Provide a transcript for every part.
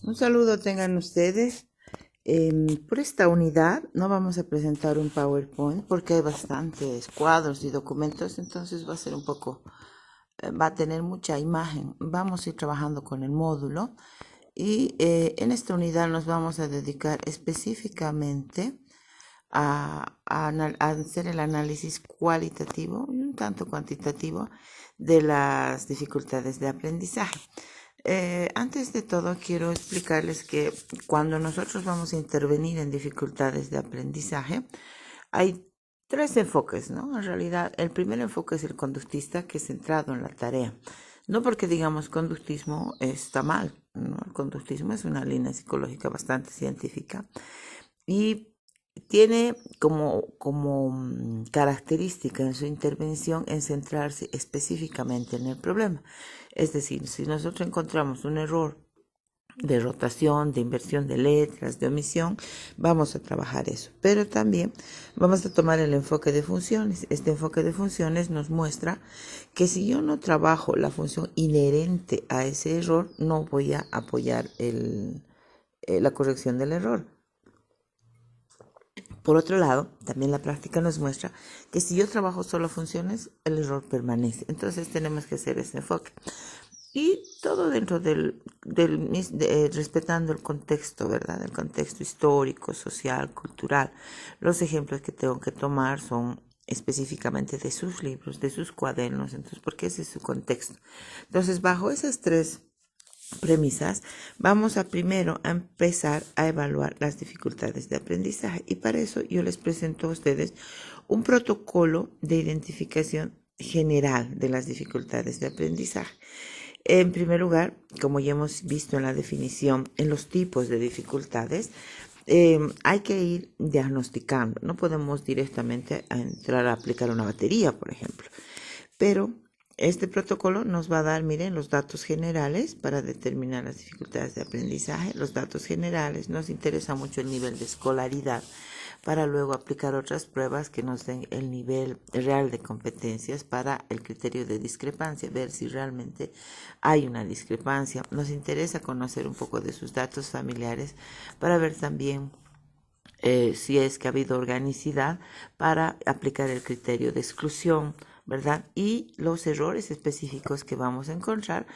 Un saludo tengan ustedes. Por esta unidad no vamos a presentar un PowerPoint porque hay bastantes cuadros y documentos, entonces va a ser un poco, va a tener mucha imagen. Vamos a ir trabajando con el módulo y en esta unidad nos vamos a dedicar específicamente a hacer el análisis cualitativo y un tanto cuantitativo de las dificultades de aprendizaje. Antes de todo, quiero explicarles que cuando nosotros vamos a intervenir en dificultades de aprendizaje, hay tres enfoques, ¿no? En realidad, el primer enfoque es el conductista, que es centrado en la tarea. No porque digamos conductismo está mal, ¿no? El conductismo es una línea psicológica bastante científica y tiene como característica en su intervención en centrarse específicamente en el problema. Es decir, si nosotros encontramos un error de rotación, de inversión de letras, de omisión, vamos a trabajar eso. Pero también vamos a tomar el enfoque de funciones. Este enfoque de funciones nos muestra que si yo no trabajo la función inherente a ese error, no voy a apoyar la corrección del error. Por otro lado, también la práctica nos muestra que si yo trabajo solo funciones, el error permanece. Entonces tenemos que hacer ese enfoque. Y todo dentro respetando el contexto, ¿verdad? El contexto histórico, social, cultural. Los ejemplos que tengo que tomar son específicamente de sus libros, de sus cuadernos, entonces, porque ese es su contexto. Entonces, bajo esas tres premisas, vamos a primero a empezar a evaluar las dificultades de aprendizaje y para eso yo les presento a ustedes un protocolo de identificación general de las dificultades de aprendizaje. En primer lugar, como ya hemos visto en la definición, en los tipos de dificultades, hay que ir diagnosticando. No podemos directamente entrar a aplicar una batería, por ejemplo, pero este protocolo nos va a dar, miren, los datos generales para determinar las dificultades de aprendizaje. Los datos generales nos interesa mucho el nivel de escolaridad para luego aplicar otras pruebas que nos den el nivel real de competencias para el criterio de discrepancia, ver si realmente hay una discrepancia. Nos interesa conocer un poco de sus datos familiares para ver también si es que ha habido organicidad para aplicar el criterio de exclusión, ¿verdad? Y los errores específicos que vamos a encontrar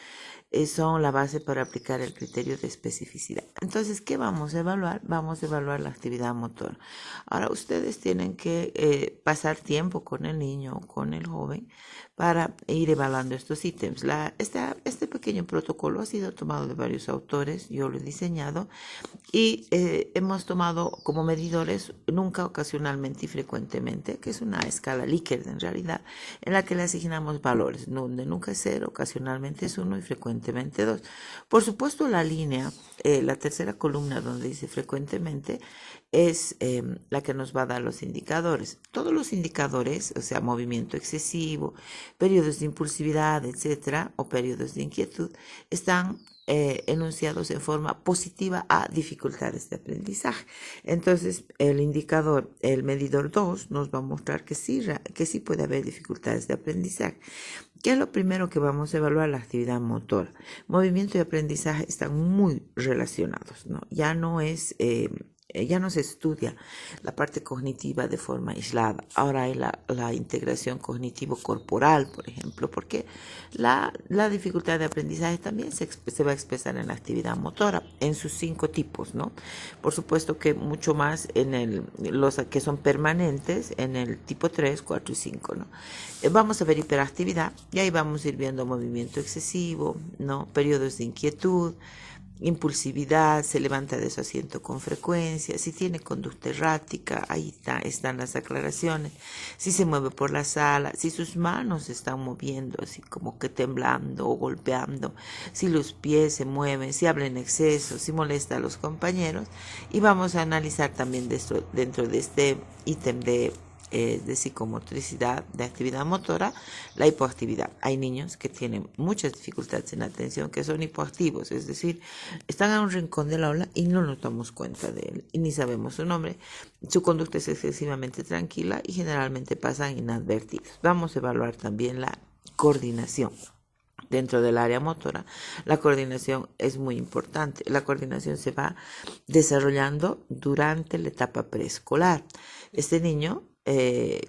son la base para aplicar el criterio de especificidad. Entonces, ¿qué vamos a evaluar? Vamos a evaluar la actividad motora. Ahora, ustedes tienen que pasar tiempo con el niño o con el joven para ir evaluando estos ítems. Este pequeño protocolo ha sido tomado de varios autores, yo lo he diseñado y hemos tomado como medidores nunca, ocasionalmente y frecuentemente, que es una escala Likert en realidad, en la que le asignamos valores, donde nunca es 0, ocasionalmente es 1 y frecuentemente 2. Por supuesto, la línea, la tercera columna donde dice frecuentemente, es la que nos va a dar los indicadores. Todos los indicadores, o sea, movimiento excesivo, periodos de impulsividad, etcétera, o periodos de inquietud, están enunciados en forma positiva a dificultades de aprendizaje. Entonces, el indicador, el medidor 2, nos va a mostrar que sí puede haber dificultades de aprendizaje. ¿Qué es lo primero que vamos a evaluar? La actividad motora. Movimiento y aprendizaje están muy relacionados, ¿no? Ya no se estudia la parte cognitiva de forma aislada. Ahora hay la integración cognitivo-corporal, por ejemplo, porque la dificultad de aprendizaje también se va a expresar en la actividad motora, en sus 5 tipos, ¿no? Por supuesto que mucho más en los que son permanentes, en el tipo 3, 4 y 5, ¿no? Vamos a ver hiperactividad y ahí vamos a ir viendo movimiento excesivo, ¿no? Periodos de inquietud, impulsividad, se levanta de su asiento con frecuencia, si tiene conducta errática, ahí están las aclaraciones, si se mueve por la sala, si sus manos se están moviendo así como que temblando o golpeando, si los pies se mueven, si habla en exceso, si molesta a los compañeros, y vamos a analizar también dentro de este ítem de psicomotricidad, de actividad motora, la hipoactividad. Hay niños que tienen muchas dificultades en la atención, que son hipoactivos, es decir, están a un rincón del aula y no nos damos cuenta de él y ni sabemos su nombre. Su conducta es excesivamente tranquila y generalmente pasan inadvertidos. Vamos a evaluar también la coordinación. Dentro del área motora, la coordinación es muy importante. La coordinación se va desarrollando durante la etapa preescolar. Este niño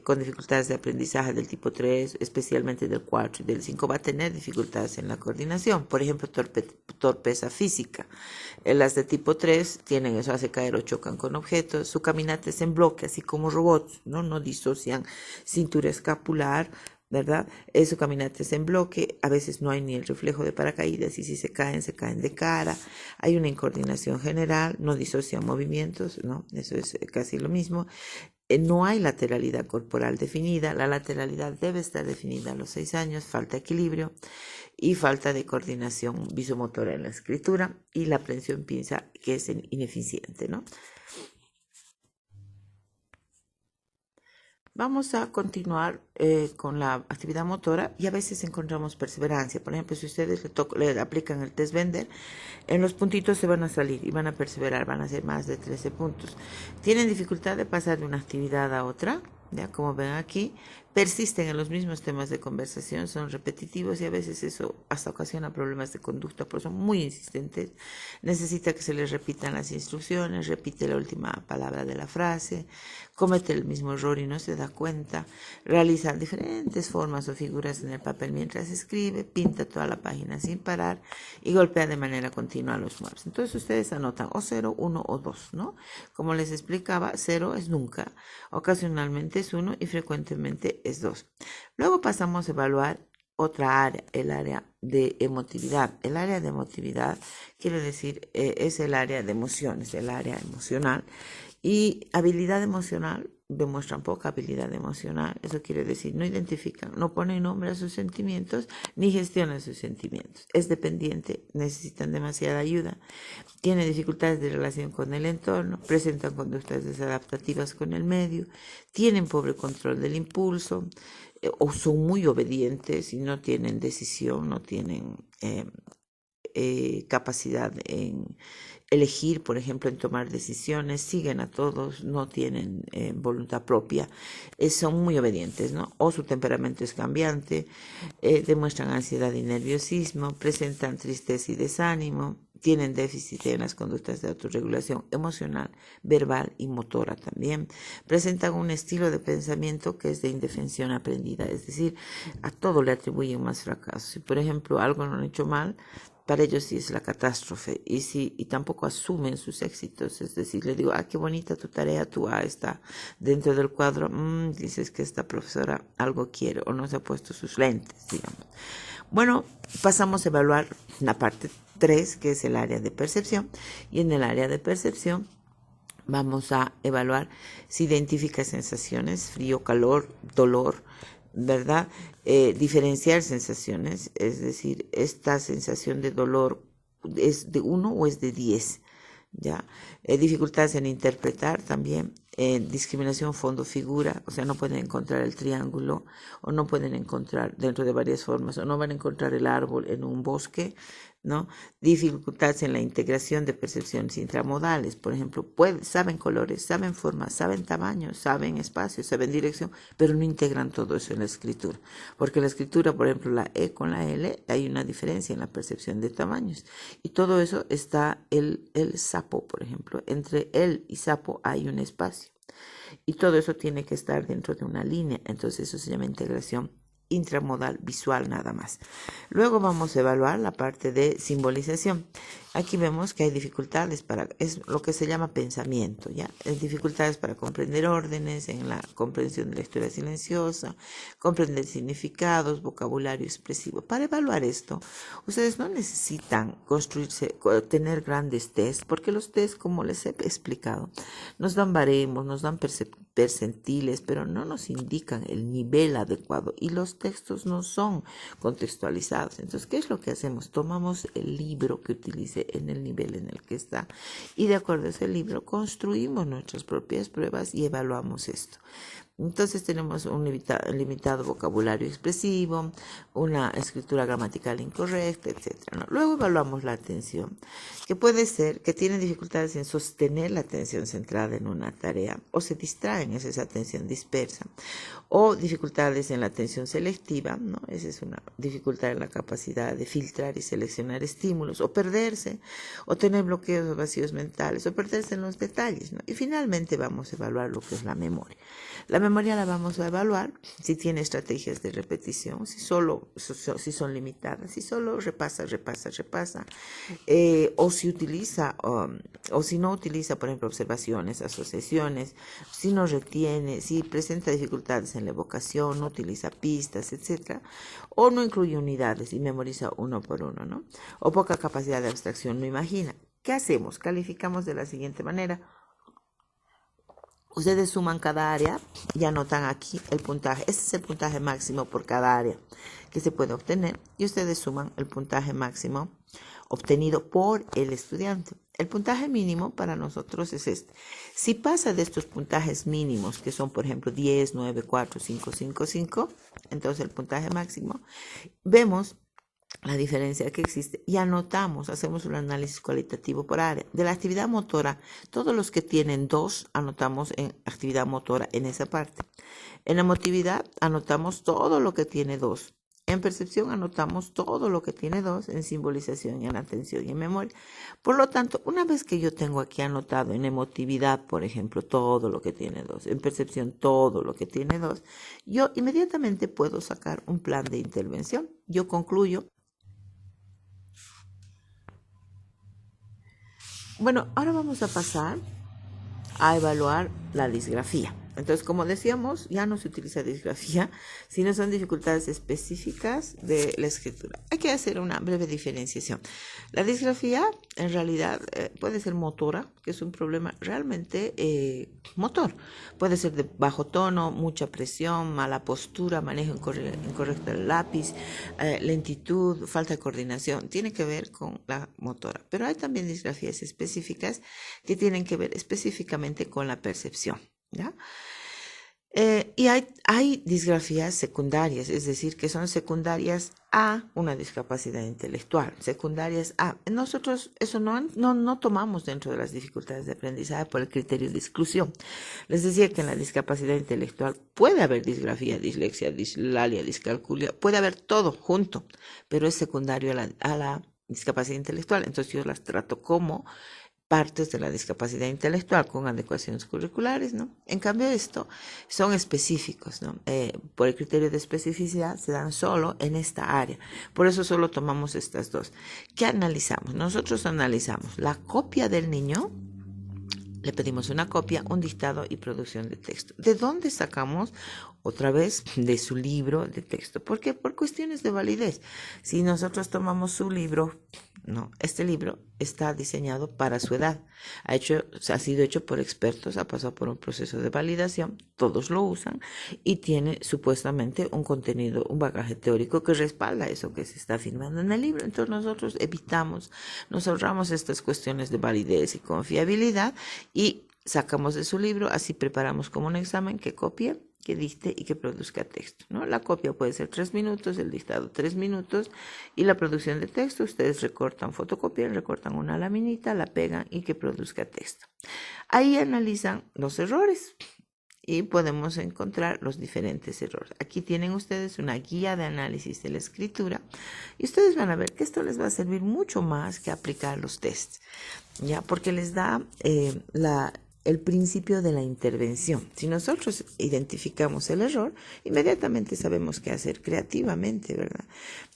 con dificultades de aprendizaje del tipo 3, especialmente del 4 y del 5, va a tener dificultades en la coordinación. Por ejemplo, torpeza física. Las de tipo 3 tienen eso, hace caer o chocan con objetos. Su caminata es en bloque, así como robots, no disocian cintura escapular, ¿verdad? Su caminata es en bloque, a veces no hay ni el reflejo de paracaídas y si se caen de cara. Hay una incoordinación general, no disocian movimientos, ¿no? Eso es casi lo mismo. No hay lateralidad corporal definida, la lateralidad debe estar definida a los 6 años, falta equilibrio y falta de coordinación visomotora en la escritura y la aprehensión pinza que es ineficiente, ¿no? Vamos a continuar con la actividad motora y a veces encontramos perseverancia. Por ejemplo, si ustedes le aplican el test Bender, en los puntitos se van a salir y van a perseverar, van a ser más de 13 puntos. Tienen dificultad de pasar de una actividad a otra, ya como ven aquí, persisten en los mismos temas de conversación, son repetitivos y a veces eso hasta ocasiona problemas de conducta, porque son muy insistentes. Necesita que se les repitan las instrucciones, repite la última palabra de la frase, comete el mismo error y no se da cuenta, realiza diferentes formas o figuras en el papel mientras escribe, pinta toda la página sin parar y golpea de manera continua los muebles. Entonces ustedes anotan o 0, 1 o 2, ¿no? Como les explicaba, 0 es nunca, ocasionalmente es 1 y frecuentemente es 2. Luego pasamos a evaluar otra área, el área de emotividad. El área de emotividad quiere decir es el área de emociones, el área emocional. Y habilidad emocional, demuestran poca habilidad emocional, eso quiere decir no identifican, no ponen nombre a sus sentimientos ni gestionan sus sentimientos. Es dependiente, necesitan demasiada ayuda, tiene dificultades de relación con el entorno, presentan conductas desadaptativas con el medio, tienen pobre control del impulso o son muy obedientes y no tienen decisión, no tienen capacidad en elegir, por ejemplo, en tomar decisiones, siguen a todos, no tienen voluntad propia, son muy obedientes, ¿no? O su temperamento es cambiante, demuestran ansiedad y nerviosismo, presentan tristeza y desánimo, tienen déficit en las conductas de autorregulación emocional, verbal y motora también. Presentan un estilo de pensamiento que es de indefensión aprendida, es decir, a todo le atribuyen más fracaso. Si, por ejemplo, algo no han hecho mal, para ellos sí es la catástrofe y tampoco asumen sus éxitos, es decir, le digo, qué bonita tu tarea, tu A está dentro del cuadro, dices que esta profesora algo quiere o no se ha puesto sus lentes, digamos. Bueno, pasamos a evaluar la parte 3, que es el área de percepción, y en el área de percepción vamos a evaluar si identifica sensaciones, frío, calor, dolor, ¿verdad? Diferenciar sensaciones, es decir, esta sensación de dolor es de 1 o es de 10, ¿ya? Dificultades en interpretar también, discriminación fondo-figura, o sea, no pueden encontrar el triángulo o no pueden encontrar dentro de varias formas o no van a encontrar el árbol en un bosque, ¿no? Dificultades en la integración de percepciones intramodales, por ejemplo, saben colores, saben formas, saben tamaños, saben espacios, saben dirección, pero no integran todo eso en la escritura, porque la escritura, por ejemplo, la E con la L, hay una diferencia en la percepción de tamaños, y todo eso está el sapo, por ejemplo, entre él y sapo hay un espacio, y todo eso tiene que estar dentro de una línea, entonces eso se llama integración intramodal visual nada más. Luego vamos a evaluar la parte de simbolización. Aquí vemos que hay dificultades es lo que se llama pensamiento, ¿ya? Dificultades para comprender órdenes, en la comprensión de lectura silenciosa, comprender significados, vocabulario expresivo. Para evaluar esto, ustedes no necesitan tener grandes tests, porque los tests, como les he explicado, nos dan baremos, nos dan percentiles, pero no nos indican el nivel adecuado y los textos no son contextualizados. Entonces, ¿qué es lo que hacemos? Tomamos el libro que utilice en el nivel en el que está y de acuerdo a ese libro construimos nuestras propias pruebas y evaluamos esto. Entonces tenemos un limitado vocabulario expresivo, una escritura gramatical incorrecta, etc., ¿no? Luego evaluamos la atención, que puede ser que tienen dificultades en sostener la atención centrada en una tarea, o se distraen, esa es atención dispersa, o dificultades en la atención selectiva, ¿no? Esa es una dificultad en la capacidad de filtrar y seleccionar estímulos, o perderse, o tener bloqueos o vacíos mentales, o perderse en los detalles, ¿no? Y finalmente vamos a evaluar lo que es la memoria. La memoria la vamos a evaluar si tiene estrategias de repetición, si son limitadas, si solo repasa, o si utiliza, o si no utiliza, por ejemplo, observaciones, asociaciones, si no retiene, si presenta dificultades en la evocación, no utiliza pistas, etcétera, o no incluye unidades y memoriza uno por uno, ¿no? O poca capacidad de abstracción, no imagina. ¿Qué hacemos? Calificamos de la siguiente manera. Ustedes suman cada área y anotan aquí el puntaje. Este es el puntaje máximo por cada área que se puede obtener. Y ustedes suman el puntaje máximo obtenido por el estudiante. El puntaje mínimo para nosotros es este. Si pasa de estos puntajes mínimos, que son por ejemplo 10, 9, 4, 5, 5, 5, entonces el puntaje máximo, vemos la diferencia que existe y anotamos, hacemos un análisis cualitativo por área. De la actividad motora, todos los que tienen 2 anotamos en actividad motora en esa parte. En emotividad anotamos todo lo que tiene 2. En percepción anotamos todo lo que tiene 2, en simbolización, en atención y en memoria. Por lo tanto, una vez que yo tengo aquí anotado en emotividad, por ejemplo, todo lo que tiene 2, en percepción todo lo que tiene 2, yo inmediatamente puedo sacar un plan de intervención. Yo concluyo. Bueno, ahora vamos a pasar a evaluar la disgrafía. Entonces, como decíamos, ya no se utiliza disgrafía, sino son dificultades específicas de la escritura. Hay que hacer una breve diferenciación. La disgrafía, en realidad, puede ser motora, que es un problema realmente motor. Puede ser de bajo tono, mucha presión, mala postura, manejo incorrecto del lápiz, lentitud, falta de coordinación. Tiene que ver con la motora. Pero hay también disgrafías específicas que tienen que ver específicamente con la percepción, ¿ya? Y hay disgrafías secundarias, es decir, que son secundarias a una discapacidad intelectual, secundarias a. Nosotros eso no tomamos dentro de las dificultades de aprendizaje por el criterio de exclusión. Les decía que en la discapacidad intelectual puede haber disgrafía, dislexia, dislalia, discalculia, puede haber todo junto, pero es secundario a la discapacidad intelectual. Entonces yo las trato como partes de la discapacidad intelectual con adecuaciones curriculares, ¿no? En cambio, esto son específicos, ¿no? Por el criterio de especificidad se dan solo en esta área. Por eso solo tomamos estas dos. ¿Qué analizamos? Nosotros analizamos la copia del niño. Le pedimos una copia, un dictado y producción de texto. ¿De dónde sacamos? Otra vez de su libro de texto. ¿Por qué? Por cuestiones de validez. Si nosotros tomamos su libro, no, este libro está diseñado para su edad. Ha sido hecho por expertos, ha pasado por un proceso de validación, todos lo usan y tiene supuestamente un contenido, un bagaje teórico que respalda eso que se está afirmando en el libro. Entonces nosotros nos ahorramos estas cuestiones de validez y confiabilidad y sacamos de su libro, así preparamos como un examen que copie, que dicte y que produzca texto, ¿no? La copia puede ser 3 minutos, el dictado 3 minutos y la producción de texto, ustedes recortan, fotocopian, recortan una laminita, la pegan y que produzca texto. Ahí analizan los errores y podemos encontrar los diferentes errores. Aquí tienen ustedes una guía de análisis de la escritura y ustedes van a ver que esto les va a servir mucho más que aplicar los tests, ¿ya? Porque les da el principio de la intervención. Si nosotros identificamos el error, inmediatamente sabemos qué hacer creativamente, ¿verdad?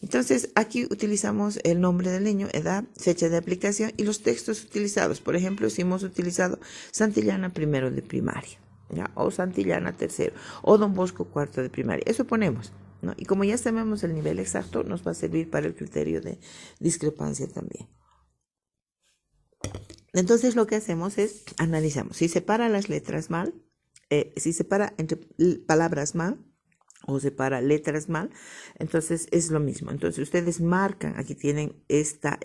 Entonces, aquí utilizamos el nombre del niño, edad, fecha de aplicación y los textos utilizados. Por ejemplo, si hemos utilizado Santillana primero de primaria, ¿ya? O Santillana tercero, o Don Bosco cuarto de primaria. Eso ponemos, ¿no? Y como ya sabemos el nivel exacto, nos va a servir para el criterio de discrepancia también. Entonces lo que hacemos es analizamos. Si separa las letras mal, si separa entre palabras mal, o separa letras mal, entonces es lo mismo. Entonces ustedes marcan, aquí tienen esta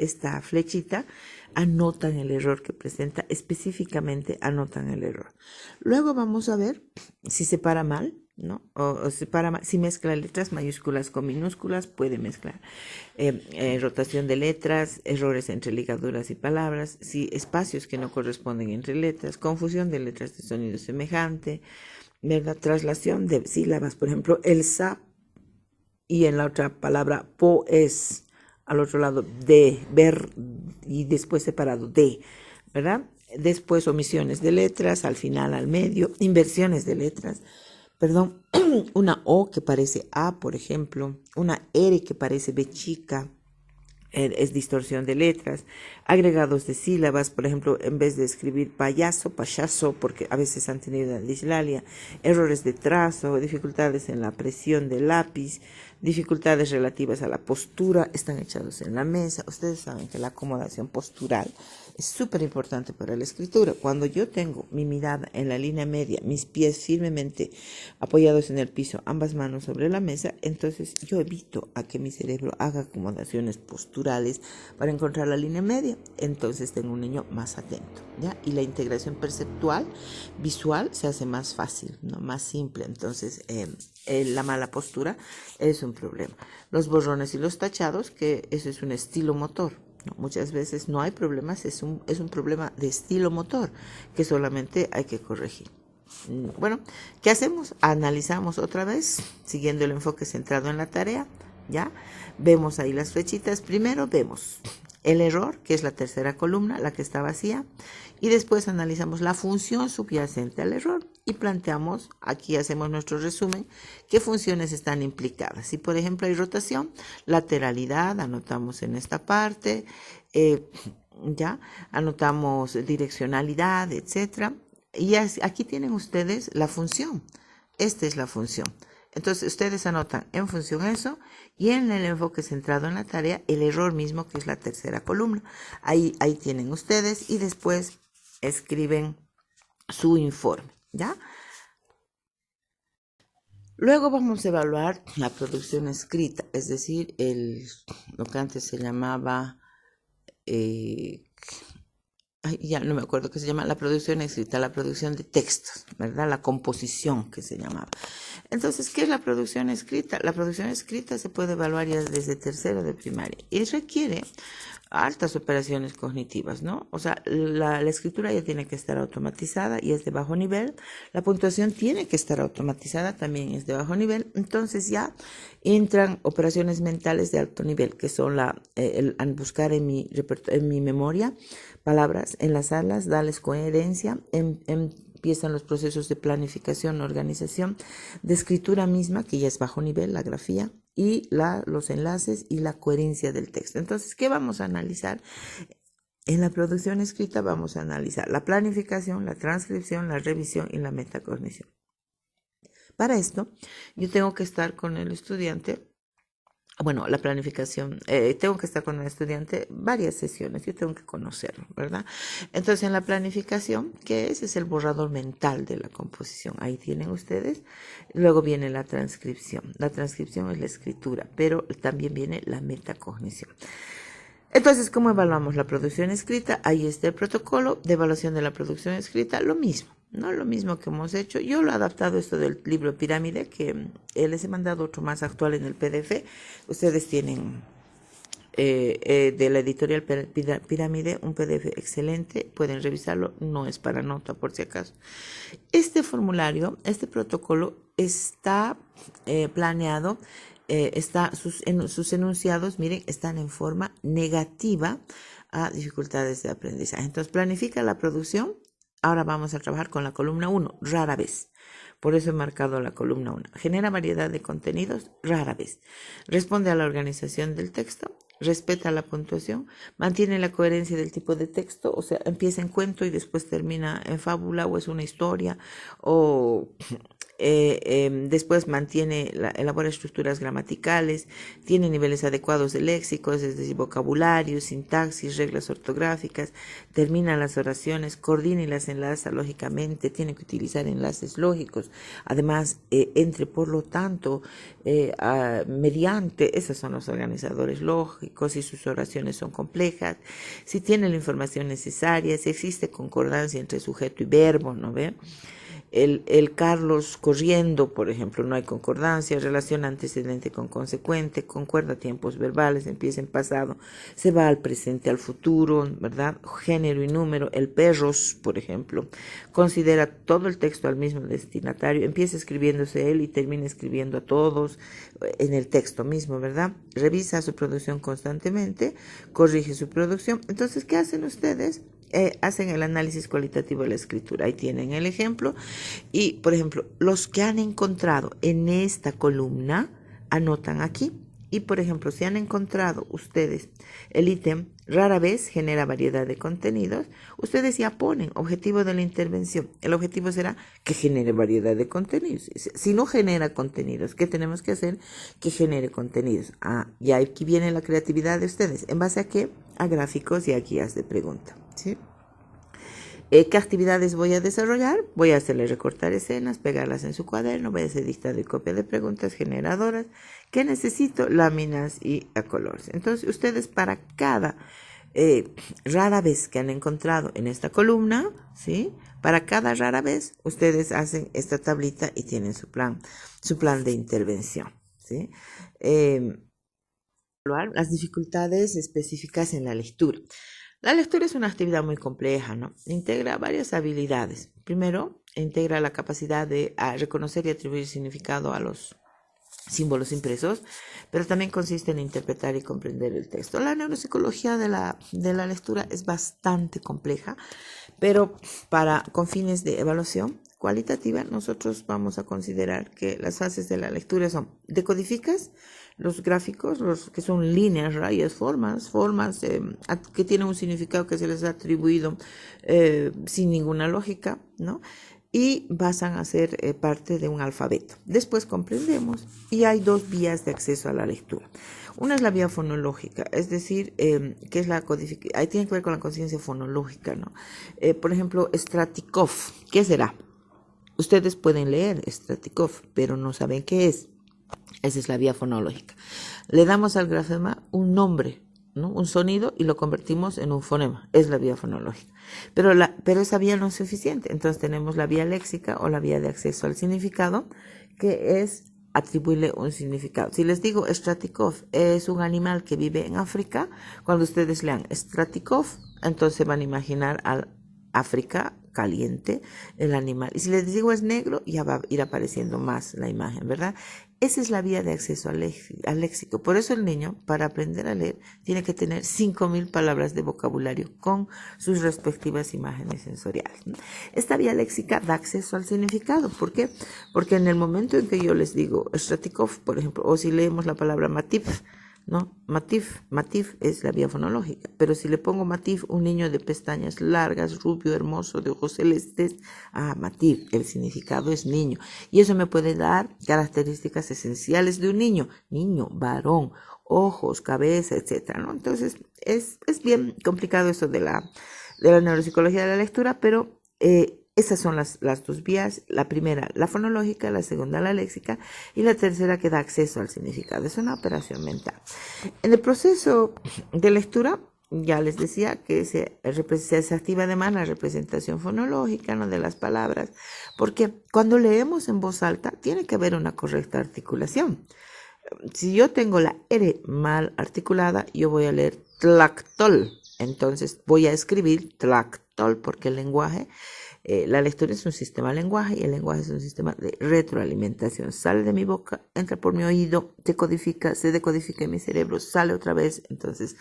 flechita, anotan el error que presenta, específicamente anotan el error. Luego vamos a ver si separa mal, ¿no? O separa mal, si mezcla letras mayúsculas con minúsculas, puede mezclar. Rotación de letras, errores entre ligaduras y palabras, si espacios que no corresponden entre letras, confusión de letras de sonido semejante, ¿verdad? Traslación de sílabas, por ejemplo, el sa y en la otra palabra po es, al otro lado de, ver y después separado de, ¿verdad? Después omisiones de letras, al final al medio, inversiones de letras, perdón, una O que parece A, por ejemplo, una R que parece B chica, es distorsión de letras, agregados de sílabas, por ejemplo, en vez de escribir payaso, porque a veces han tenido dislalia, errores de trazo, dificultades en la presión del lápiz, dificultades relativas a la postura, están echados en la mesa. Ustedes saben que la acomodación postural es súper importante para la escritura. Cuando yo tengo mi mirada en la línea media, mis pies firmemente apoyados en el piso, ambas manos sobre la mesa, entonces yo evito a que mi cerebro haga acomodaciones posturales para encontrar la línea media. Entonces tengo un niño más atento, ¿ya? Y la integración perceptual, visual, se hace más fácil, ¿no? Más simple. Entonces, la mala postura es un problema. Los borrones y los tachados, que eso es un estilo motor. No, muchas veces no hay problemas, es un problema de estilo motor que solamente hay que corregir. Bueno, ¿qué hacemos? Analizamos otra vez, siguiendo el enfoque centrado en la tarea, ¿ya? Vemos ahí las flechitas. Primero vemos el error, que es la tercera columna, la que está vacía, y después analizamos la función subyacente al error y planteamos, aquí hacemos nuestro resumen, qué funciones están implicadas. Si por ejemplo hay rotación, lateralidad, anotamos en esta parte, ya, anotamos direccionalidad, etcétera. Y aquí tienen ustedes la función. Esta es la función. Entonces ustedes anotan en función eso y en el enfoque centrado en la tarea el error mismo, que es la tercera columna. Ahí tienen ustedes y después escriben su informe, ¿ya? Luego vamos a evaluar la producción escrita, es decir, lo que antes se llamaba, ya no me acuerdo qué se llama, la producción escrita, la producción de textos, ¿verdad? La composición que se llamaba. Entonces, ¿qué es la producción escrita? La producción escrita se puede evaluar ya desde tercero de primaria y requiere altas operaciones cognitivas, ¿no? O sea, la escritura ya tiene que estar automatizada y es de bajo nivel. La puntuación tiene que estar automatizada, también es de bajo nivel. Entonces ya entran operaciones mentales de alto nivel, que son buscar en mi memoria palabras, enlazarlas, darles coherencia, empiezan los procesos de planificación, organización, de escritura misma, que ya es bajo nivel, la grafía, y los enlaces y la coherencia del texto. Entonces, ¿qué vamos a analizar? En la producción escrita vamos a analizar la planificación, la transcripción, la revisión y la metacognición. Para esto, yo tengo que estar con el estudiante. Bueno, la planificación, tengo que estar con el estudiante varias sesiones, yo tengo que conocerlo, ¿verdad? Entonces, en la planificación, ¿qué es? Es el borrador mental de la composición. Ahí tienen ustedes. Luego viene la transcripción. La transcripción es la escritura, pero también viene la metacognición. Entonces, ¿cómo evaluamos la producción escrita? Ahí está el protocolo de evaluación de la producción escrita, lo mismo. No lo mismo que hemos hecho. Yo lo he adaptado esto del libro Pirámide, que les he mandado otro más actual en el PDF. Ustedes tienen de la editorial Pirámide un PDF excelente. Pueden revisarlo. No es para nota, por si acaso. Este formulario, este protocolo está planeado. Sus enunciados, miren, están en forma negativa a dificultades de aprendizaje. Entonces, planifica la producción. Ahora vamos a trabajar con la columna 1, rara vez. Por eso he marcado la columna 1. Genera variedad de contenidos, rara vez. Responde a la organización del texto, respeta la puntuación, mantiene la coherencia del tipo de texto, o sea, empieza en cuento y después termina en fábula o es una historia o Después elabora estructuras gramaticales, tiene niveles adecuados de léxicos, es decir, vocabulario, sintaxis, reglas ortográficas, termina las oraciones, coordina y las enlaza lógicamente, tiene que utilizar enlaces lógicos, además, por lo tanto, mediante, esos son los organizadores lógicos, si sus oraciones son complejas, si tiene la información necesaria, si existe concordancia entre sujeto y verbo, ¿no ve? El Carlos corriendo, por ejemplo, no hay concordancia, relaciona antecedente con consecuente, concuerda tiempos verbales, empieza en pasado, se va al presente, al futuro, ¿verdad? Género y número, el perros, por ejemplo, considera todo el texto al mismo destinatario, empieza escribiéndose él y termina escribiendo a todos en el texto mismo, ¿verdad? Revisa su producción constantemente, corrige su producción. Entonces, ¿qué hacen ustedes? Hacen el análisis cualitativo de la escritura. Ahí tienen el ejemplo. Y, por ejemplo, los que han encontrado en esta columna, anotan aquí. Y, por ejemplo, si han encontrado ustedes el ítem rara vez genera variedad de contenidos, ustedes ya ponen objetivo de la intervención. El objetivo será que genere variedad de contenidos. Si no genera contenidos, ¿qué tenemos que hacer? Que genere contenidos. Y aquí viene la creatividad de ustedes. ¿En base a qué? A gráficos y a guías de pregunta. ¿Sí? ¿Qué actividades voy a desarrollar? Voy a hacerle recortar escenas, pegarlas en su cuaderno, voy a hacer dictado y copia de preguntas generadoras. ¿Qué necesito? Láminas y a colores. Entonces, ustedes para cada rara vez que han encontrado en esta columna, ¿sí? Para cada rara vez, ustedes hacen esta tablita y tienen su plan de intervención, ¿sí? Las dificultades específicas en la lectura. La lectura es una actividad muy compleja, ¿no? Integra varias habilidades. Primero, integra la capacidad de reconocer y atribuir significado a los símbolos impresos, pero también consiste en interpretar y comprender el texto. La neuropsicología de la lectura es bastante compleja, pero con fines de evaluación cualitativa, nosotros vamos a considerar que las fases de la lectura son: decodificas los gráficos, los que son líneas, rayas, formas que tienen un significado que se les ha atribuido sin ninguna lógica, ¿no? Y pasan a ser parte de un alfabeto. Después comprendemos y hay dos vías de acceso a la lectura. Una es la vía fonológica, es decir, que es la codificación, ahí tiene que ver con la conciencia fonológica, ¿no? Por ejemplo, Stratikov, ¿qué será? Ustedes pueden leer Stratikov, pero no saben qué es. Esa es la vía fonológica. Le damos al grafema un nombre, ¿no? Un sonido, y lo convertimos en un fonema. Es la vía fonológica. Pero esa vía no es suficiente. Entonces tenemos la vía léxica o la vía de acceso al significado, que es atribuirle un significado. Si les digo Stratikov es un animal que vive en África, cuando ustedes lean Stratikov, entonces van a imaginar al África caliente, el animal. Y si les digo es negro, ya va a ir apareciendo más la imagen, ¿verdad? Esa es la vía de acceso al léxico. Por eso el niño, para aprender a leer, tiene que tener 5.000 palabras de vocabulario con sus respectivas imágenes sensoriales, ¿no? Esta vía léxica da acceso al significado. ¿Por qué? Porque en el momento en que yo les digo Stratikov, por ejemplo, o si leemos la palabra Matif, ¿no? Matif es la vía fonológica, pero si le pongo Matif, un niño de pestañas largas, rubio, hermoso, de ojos celestes, Matif, el significado es niño, y eso me puede dar características esenciales de un niño, varón, ojos, cabeza, etcétera, ¿no? Entonces, es bien complicado eso de la neuropsicología de la lectura, pero esas son las dos vías: la primera, la fonológica; la segunda, la léxica; y la tercera, que da acceso al significado. Es una operación mental. En el proceso de lectura, ya les decía que se activa además la representación fonológica, ¿no?, de las palabras, porque cuando leemos en voz alta tiene que haber una correcta articulación. Si yo tengo la R mal articulada, yo voy a leer tlactol. Entonces voy a escribir tlactol, porque el lenguaje, la lectura es un sistema de lenguaje, y el lenguaje es un sistema de retroalimentación. Sale de mi boca, entra por mi oído, se decodifica en mi cerebro, sale otra vez. Entonces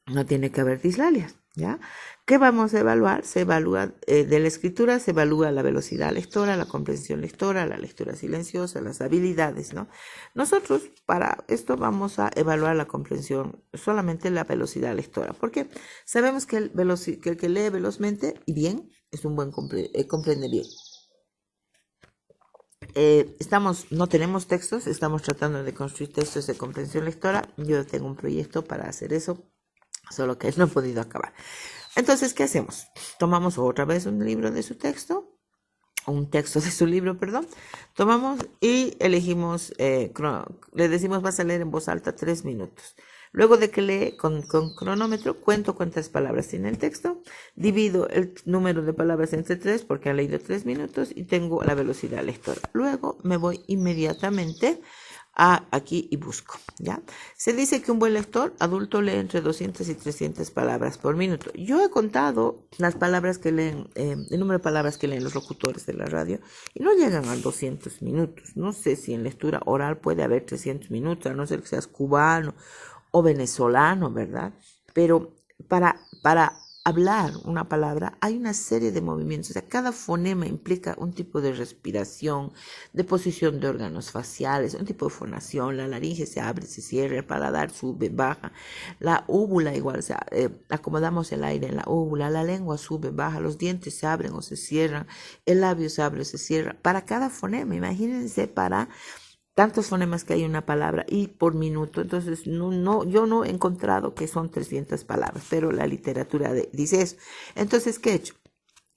no tiene que haber dislalias, ¿ya? ¿Qué vamos a evaluar? Se evalúa de la escritura, se evalúa la velocidad lectora, la comprensión lectora, la lectura silenciosa, las habilidades, ¿no? Nosotros para esto vamos a evaluar la comprensión, solamente la velocidad lectora, porque sabemos que el que lee velozmente y bien es un buen comprende bien. no tenemos textos, estamos tratando de construir textos de comprensión lectora. Yo tengo un proyecto para hacer eso, solo que no he podido acabar. Entonces, ¿qué hacemos? Tomamos otra vez un libro de su texto, un texto de su libro, perdón, tomamos y elegimos, le decimos vas a leer en voz alta 3 minutos. Luego de que lee con cronómetro, cuento cuántas palabras tiene el texto, divido el número de palabras entre 3 porque ha leído 3 minutos y tengo la velocidad lectora. Luego me voy inmediatamente aquí y busco, ¿ya? Se dice que un buen lector adulto lee entre 200 y 300 palabras por minuto. Yo he contado las palabras que leen, el número de palabras que leen los locutores de la radio y no llegan a 200 minutos. No sé si en lectura oral puede haber 300 minutos, a no ser que seas cubano o venezolano, ¿verdad? Pero para hablar una palabra hay una serie de movimientos. O sea, cada fonema implica un tipo de respiración, de posición de órganos faciales, un tipo de fonación. La laringe se abre, se cierra, el paladar sube, baja. La úvula igual, o sea, acomodamos el aire en la úvula, la lengua sube, baja, los dientes se abren o se cierran, el labio se abre o se cierra. Para cada fonema, imagínense para tantos fonemas que hay en una palabra y por minuto. Entonces, yo no he encontrado que son 300 palabras, pero la literatura dice eso. Entonces, ¿qué he hecho?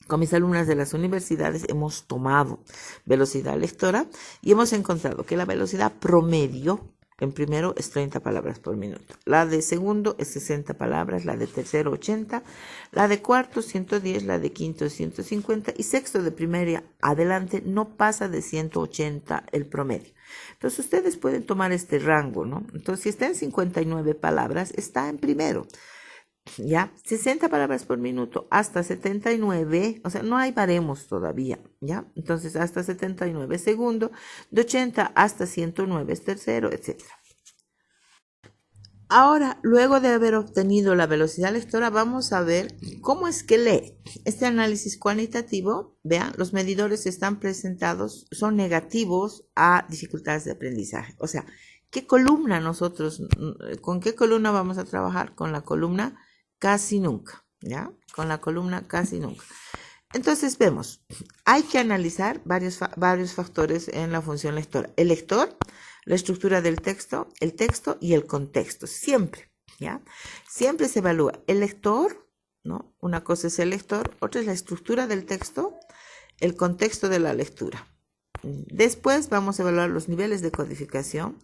Con mis alumnas de las universidades hemos tomado velocidad lectora y hemos encontrado que la velocidad promedio en primero es 30 palabras por minuto, la de segundo es 60 palabras, la de tercero 80, la de cuarto 110, la de quinto 150 y sexto de primaria adelante no pasa de 180 el promedio. Entonces ustedes pueden tomar este rango, ¿no? Entonces si está en 59 palabras, está en primero. ¿Ya? 60 palabras por minuto hasta 79, o sea, no hay baremos todavía, ¿ya? Entonces, hasta 79 segundo, de 80 hasta 109 es tercero, etc. Ahora, luego de haber obtenido la velocidad lectora, vamos a ver cómo es que lee. Este análisis cuantitativo, vean, los medidores están presentados, son negativos a dificultades de aprendizaje. O sea, ¿qué columna con qué columna vamos a trabajar? Con la columna casi nunca, ¿ya? Con la columna casi nunca. Entonces vemos, hay que analizar varios factores en la función lectora. El lector, la estructura del texto, el texto y el contexto, siempre, ¿ya? Siempre se evalúa el lector, ¿no? Una cosa es el lector, otra es la estructura del texto, el contexto de la lectura. Después vamos a evaluar los niveles de codificación,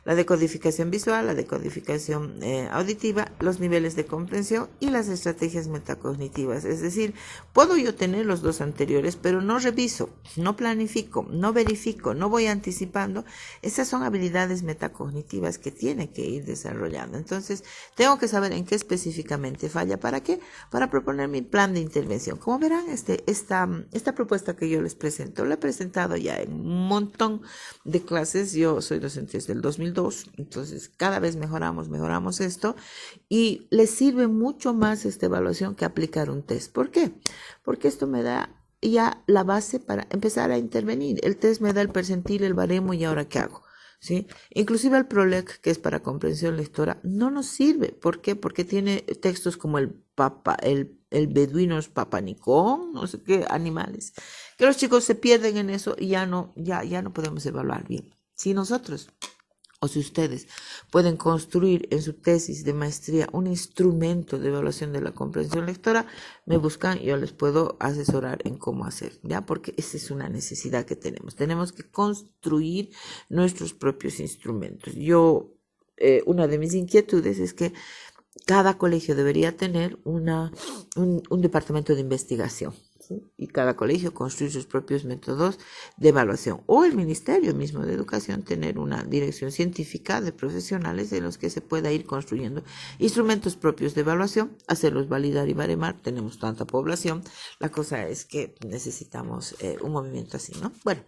la decodificación visual, la decodificación auditiva, los niveles de comprensión y las estrategias metacognitivas. Es decir, puedo yo tener los dos anteriores, pero no reviso, no planifico, no verifico, no voy anticipando. Esas son habilidades metacognitivas que tiene que ir desarrollando. Entonces, tengo que saber en qué específicamente falla. ¿Para qué? Para proponer mi plan de intervención. Como verán, esta propuesta que yo les presento, la he presentado ya en un montón de clases. Yo soy docente desde el 2002, entonces cada vez mejoramos esto y les sirve mucho más esta evaluación que aplicar un test. ¿Por qué? Porque esto me da ya la base para empezar a intervenir. El test me da el percentil, el baremo y ahora ¿qué hago? ¿Sí? Inclusive el PROLEC, que es para comprensión lectora, no nos sirve. ¿Por qué? Porque tiene textos como el beduino es papanicón, no sé qué animales, que los chicos se pierden en eso y ya no podemos evaluar bien. Si nosotros o si ustedes pueden construir en su tesis de maestría un instrumento de evaluación de la comprensión lectora, me buscan y yo les puedo asesorar en cómo hacer, ¿ya? Porque esa es una necesidad que tenemos. Tenemos que construir nuestros propios instrumentos. Una de mis inquietudes es que cada colegio debería tener un departamento de investigación, ¿sí? Y cada colegio construir sus propios métodos de evaluación. O el Ministerio mismo de Educación tener una dirección científica de profesionales en los que se pueda ir construyendo instrumentos propios de evaluación, hacerlos validar y baremar. Tenemos tanta población. La cosa es que necesitamos un movimiento así, ¿no? Bueno.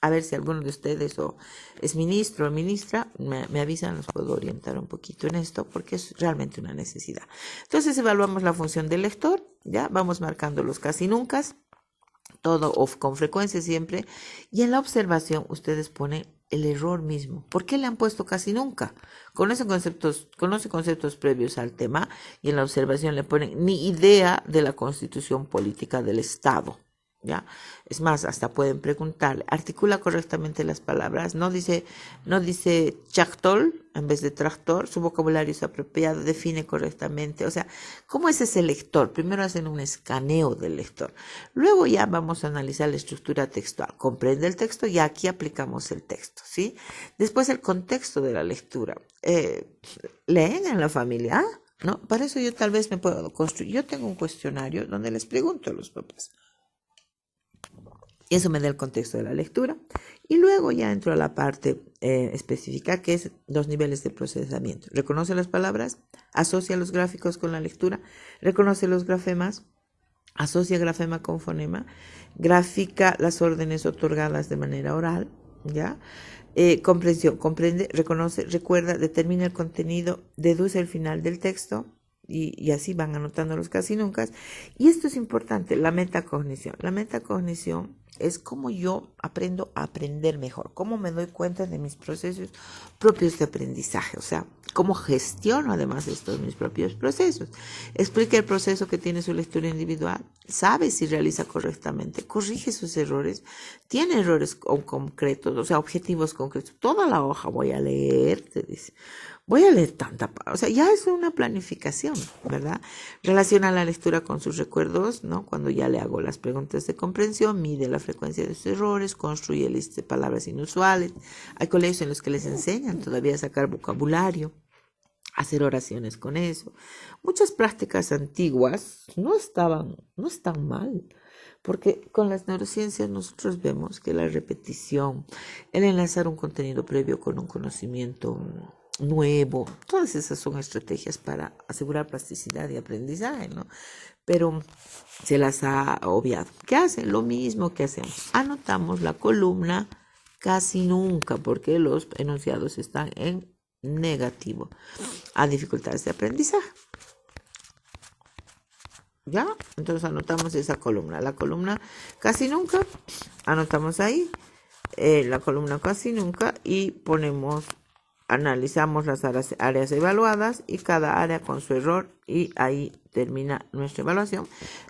A ver si alguno de ustedes o es ministro o ministra, me avisan, los puedo orientar un poquito en esto porque es realmente una necesidad. Entonces evaluamos la función del lector, ya vamos marcando los casi nunca, todo o con frecuencia siempre, y en la observación ustedes ponen el error mismo. ¿Por qué le han puesto casi nunca? Conoce conceptos previos al tema y en la observación le ponen ni idea de la constitución política del Estado. ¿ya? Es más, hasta pueden preguntarle, articula correctamente las palabras, no dice tractor en vez de tractor, su vocabulario es apropiado, define correctamente, o sea, ¿cómo es ese lector? Primero hacen un escaneo del lector, luego ya vamos a analizar la estructura textual, comprende el texto y aquí aplicamos el texto, ¿sí? Después el contexto de la lectura, leen en la familia, ¿no? Para eso yo tal vez me puedo construir, yo tengo un cuestionario donde les pregunto a los papás. Y eso me da el contexto de la lectura. Y luego ya entro a la parte específica, que es los niveles de procesamiento. Reconoce las palabras, asocia los gráficos con la lectura, reconoce los grafemas, asocia grafema con fonema, grafica las órdenes otorgadas de manera oral, ¿ya? Comprensión, comprende, reconoce, recuerda, determina el contenido, deduce el final del texto, y así van anotando los casi nunca. Y esto es importante, la metacognición. La metacognición es cómo yo aprendo a aprender mejor, cómo me doy cuenta de mis procesos propios de aprendizaje, o sea, cómo gestiono además estos mis propios procesos. Explica el proceso que tiene su lectura individual, sabe si realiza correctamente, corrige sus errores, tiene errores concretos, o sea, objetivos concretos. Toda la hoja voy a leer, te dice. Voy a leer tanta, o sea, ya es una planificación, ¿verdad? Relaciona la lectura con sus recuerdos, ¿no? Cuando ya le hago las preguntas de comprensión, mide la frecuencia de sus errores, construye listas de palabras inusuales. Hay colegios en los que les enseñan todavía a sacar vocabulario, hacer oraciones con eso. Muchas prácticas antiguas no están mal. Porque con las neurociencias nosotros vemos que la repetición, el enlazar un contenido previo con un conocimiento nuevo, todas esas son estrategias para asegurar plasticidad y aprendizaje, ¿no? Pero se las ha obviado. ¿Qué hacen? Lo mismo que hacemos. Anotamos la columna casi nunca porque los enunciados están en negativo a dificultades de aprendizaje. ¿Ya? Entonces anotamos esa columna. La columna casi nunca, anotamos ahí, la columna casi nunca y analizamos las áreas evaluadas y cada área con su error y ahí termina nuestra evaluación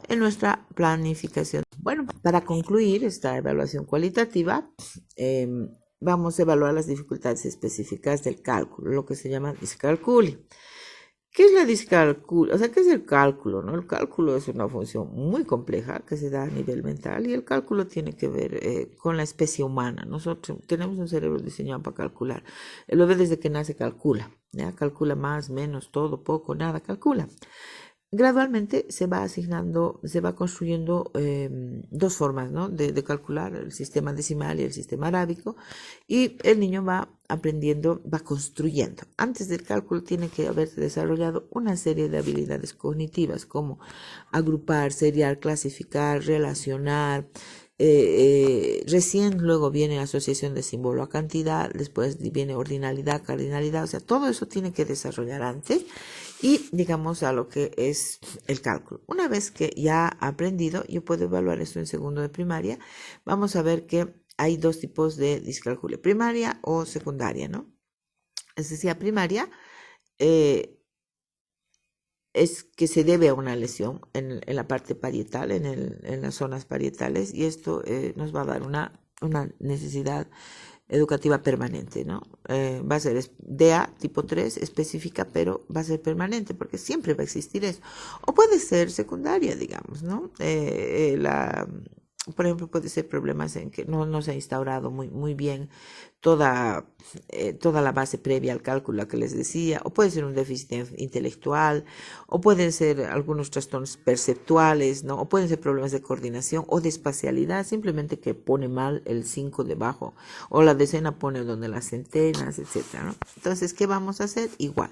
en nuestra planificación. Bueno, para concluir esta evaluación cualitativa, vamos a evaluar las dificultades específicas del cálculo, lo que se llama discalculia. ¿Qué es la discalculia? O sea, ¿qué es el cálculo? ¿No? El cálculo es una función muy compleja que se da a nivel mental y el cálculo tiene que ver con la especie humana. Nosotros tenemos un cerebro diseñado para calcular. El bebé desde que nace calcula, ¿ya? Calcula más, menos, todo, poco, nada, calcula. Gradualmente se va construyendo dos formas, ¿no? de calcular, el sistema decimal y el sistema arábico, y el niño va aprendiendo, va construyendo. Antes del cálculo tiene que haberse desarrollado una serie de habilidades cognitivas como agrupar, seriar, clasificar, relacionar. Recién luego viene asociación de símbolo a cantidad, después viene ordinalidad, cardinalidad, o sea, todo eso tiene que desarrollar antes y digamos a lo que es el cálculo. Una vez que ya ha aprendido, yo puedo evaluar esto en segundo de primaria, vamos a ver que hay dos tipos de discalculia, primaria o secundaria, ¿no? Es decir, primaria es que se debe a una lesión en la parte parietal, en las zonas parietales, y esto nos va a dar una necesidad educativa permanente, ¿no? Va a ser DA tipo 3 específica, pero va a ser permanente porque siempre va a existir eso. O puede ser secundaria, digamos, ¿no? Por ejemplo, puede ser problemas en que no se ha instaurado muy bien toda la base previa al cálculo que les decía, o puede ser un déficit intelectual, o pueden ser algunos trastornos perceptuales, ¿no? O pueden ser problemas de coordinación o de espacialidad, simplemente que pone mal el 5 debajo, o la decena pone donde las centenas, etcétera, ¿no? Entonces, ¿qué vamos a hacer? Igual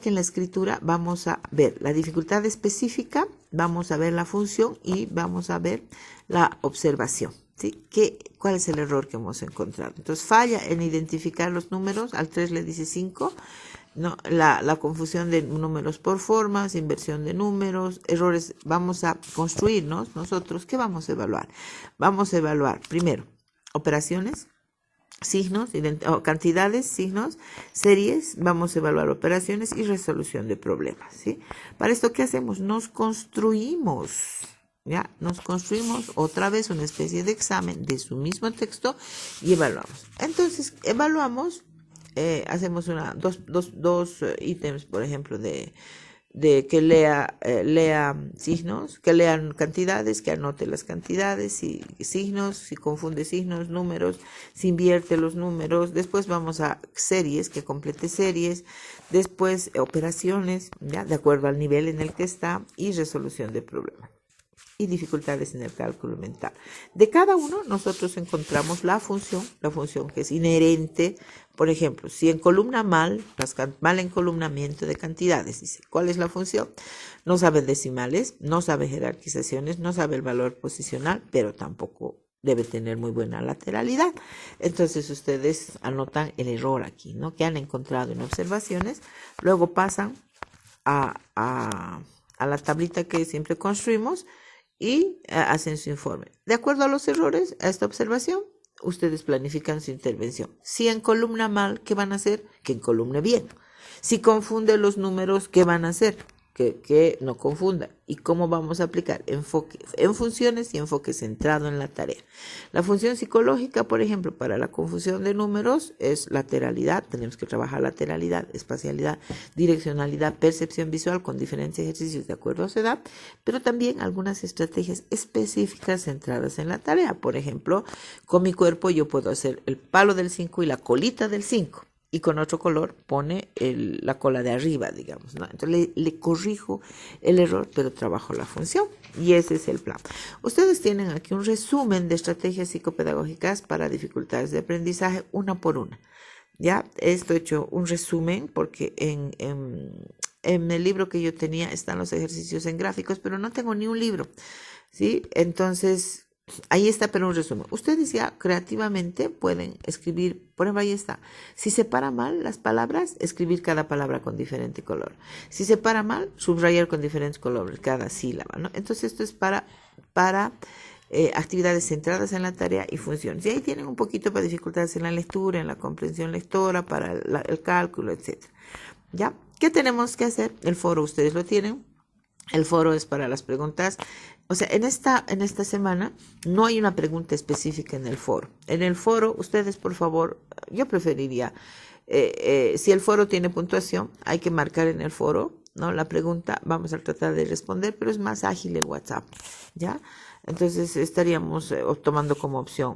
que en la escritura, vamos a ver la dificultad específica, vamos a ver la función y vamos a ver la observación, ¿sí? ¿Cuál es el error que hemos encontrado? Entonces, falla en identificar los números, al 3 le dice 5, ¿no? La confusión de números por formas, inversión de números, errores. Vamos a construirnos nosotros, ¿qué vamos a evaluar? Vamos a evaluar, primero, operaciones, signos, cantidades, signos, series, vamos a evaluar operaciones y resolución de problemas, ¿sí? Para esto, ¿qué hacemos? Nos construimos ¿Ya? Nos construimos otra vez una especie de examen de su mismo texto y evaluamos. Entonces, evaluamos, hacemos dos ítems, por ejemplo, de que lea signos, que lean cantidades, que anote las cantidades y signos, si confunde signos, números, si invierte los números. Después vamos a series, que complete series. Después operaciones, ¿ya? De acuerdo al nivel en el que está, y resolución de problemas y dificultades en el cálculo mental. De cada uno nosotros encontramos la función que es inherente. Por ejemplo, si en columna mal encolumnamiento de cantidades, dice, ¿cuál es la función? No sabe decimales, no sabe jerarquizaciones, no sabe el valor posicional, pero tampoco debe tener muy buena lateralidad. Entonces ustedes anotan el error aquí, ¿no? Que han encontrado en observaciones, luego pasan a la tablita que siempre construimos y hacen su informe. De acuerdo a los errores, a esta observación, ustedes planifican su intervención. Si en columna mal, ¿qué van a hacer? Que en columna bien. Si confunde los números, ¿qué van a hacer? Que no confunda. ¿Y cómo vamos a aplicar? Enfoque en funciones y enfoque centrado en la tarea. La función psicológica, por ejemplo, para la confusión de números es lateralidad. Tenemos que trabajar lateralidad, espacialidad, direccionalidad, percepción visual con diferentes ejercicios de acuerdo a su edad, pero también algunas estrategias específicas centradas en la tarea. Por ejemplo, con mi cuerpo yo puedo hacer el palo del 5 y la colita del 5. Y con otro color pone la cola de arriba, digamos, ¿no? Entonces le corrijo el error, pero trabajo la función. Y ese es el plan. Ustedes tienen aquí un resumen de estrategias psicopedagógicas para dificultades de aprendizaje, una por una. Ya, esto he hecho un resumen porque en el libro que yo tenía están los ejercicios en gráficos, pero no tengo ni un libro, ¿sí? Entonces, ahí está, pero un resumen. Ustedes ya creativamente pueden escribir, por ejemplo, ahí está. Si se para mal las palabras, escribir cada palabra con diferente color. Si se para mal, subrayar con diferentes colores cada sílaba, ¿no? Entonces esto es para actividades centradas en la tarea y funciones. Y ahí tienen un poquito para dificultades en la lectura, en la comprensión lectora, para el cálculo, etc. ¿Ya? ¿Qué tenemos que hacer? El foro ustedes lo tienen. El foro es para las preguntas. O sea, en esta semana no hay una pregunta específica en el foro. En el foro, ustedes, por favor, yo preferiría, si el foro tiene puntuación, hay que marcar en el foro, ¿no? La pregunta, vamos a tratar de responder, pero es más ágil el WhatsApp, ¿ya? Entonces estaríamos tomando como opción